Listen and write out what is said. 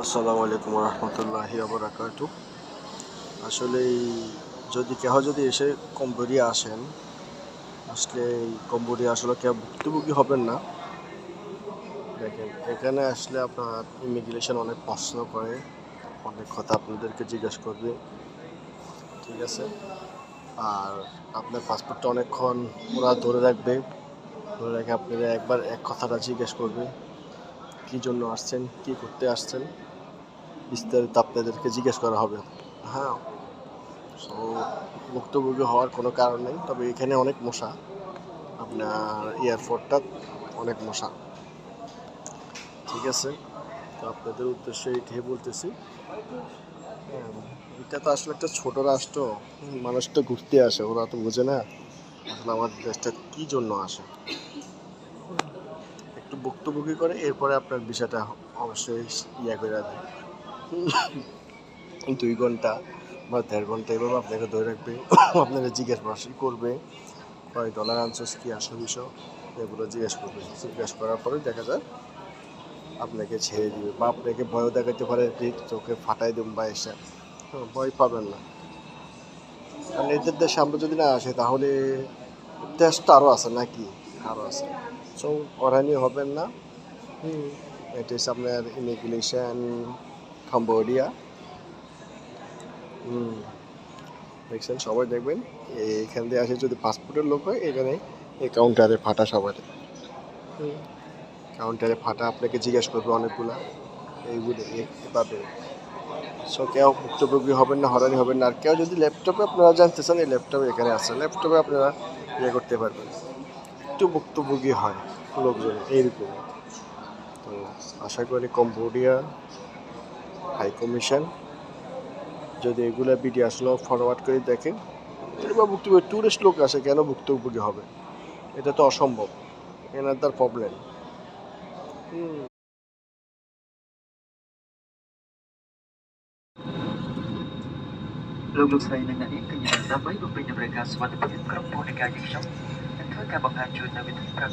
আসসালামু আলাইকুম রহমতুল্লাহি আবরাকাতু। আসলে যদি এসে কম্বোডিয়া আসেন, আসলে এই কম্বোডিয়া আসলে কেউ ভুক্তভোগী হবেন না। দেখেন, এখানে আসলে আপনার ইমিগ্রেশন অনেক প্রশ্ন করে, অনেক কথা আপনাদেরকে জিজ্ঞেস করবে, ঠিক আছে? আর আপনার পাসপোর্টটা অনেকক্ষণ ওরা ধরে রাখবে, ধরে রেখে আপনারা একবার এক কথাটা জিজ্ঞেস করবে, কী জন্য আসছেন, কী করতে আসছেন, বিস্তারিত আপনাদেরকে জিজ্ঞেস করা হবে। হ্যাঁ, সো ভুক্তভোগী হওয়ার কোনো কারণ নেই, তবে এখানে অনেক মশা, আপনার এয়ারপোর্টটা অনেক মশা, ঠিক আছে? তো আপনাদের উদ্দেশ্যে এটাই বলতেছি। হ্যাঁ, এটা তো আসলে একটা ছোট রাষ্ট্র, মানুষ তো ঘুরতে আসে, ওরা তো বোঝে না আসলে আমাদের দেশটা কী জন্য আসে। একটু ভুক্তভোগী করে এরপরে আপনার বিষয়টা অবশ্যই করে দেয়। 2 ঘন্টা বা 1.5 ঘন্টা এভাবে আপনাকে ধরে রাখবে, আপনাকে জিজ্ঞাসা করবে কয় ডলার আনছোস, কি আসল বিষয়, এগুলো জিজ্ঞেস করবে। জিজ্ঞেস করার পরে দেখা যায় আপনাকে ছেড়ে দিবে, বা আপনাকে ভয়ও দেখাতে পারে, চোখে ফাটাই দেবেন বা এসে ভয় পাবেন না। কারণ এদের দেশে আমরা যদি না আসে তাহলে দেশটা আরও আছে নাকি, আরও আছে। সো হয়রানি হবেন না। এটা হচ্ছে আপনার ইমিগ্রেশন কম্বোডিয়া। দেখছেন, সবাই দেখবেন এইখান দিয়ে আসে, যদি পাসপোর্টের লোক হয় এখানে এই কাউন্টারে ফাটা সবার, কাউন্টারে ফাটা আপনাকে জিজ্ঞেস করবে অনেকগুলা, এইগুলো এভাবে। সো কেউ ভুক্তভোগী হবেন না, হয়রানি হবেন না। আর কেউ যদি ল্যাপটপে আপনারা জানতে চান, এই ল্যাপটপে এখানে আছে, ল্যাপটপে আপনারা করতে পারবেন, একটু ভুক্তভোগী হয় লোকজন এইরকম। তো আশা করি কম্বোডিয়া হাই কমিশন যদি এগুলো ভিডিও আসলে ফরওয়ার্ড করে দেখে, বা ভুক্তভোগী ট্যুরিস্ট লোক আসে, কেন ভুক্তভোগী হবে? এটা তো অসম্ভব, এনার তার problem. Lubuk sa inanganin kanya nagdamay o pinyabrega sa matapagin karang po nagkaging siyang nagkakabanghan yun na witong para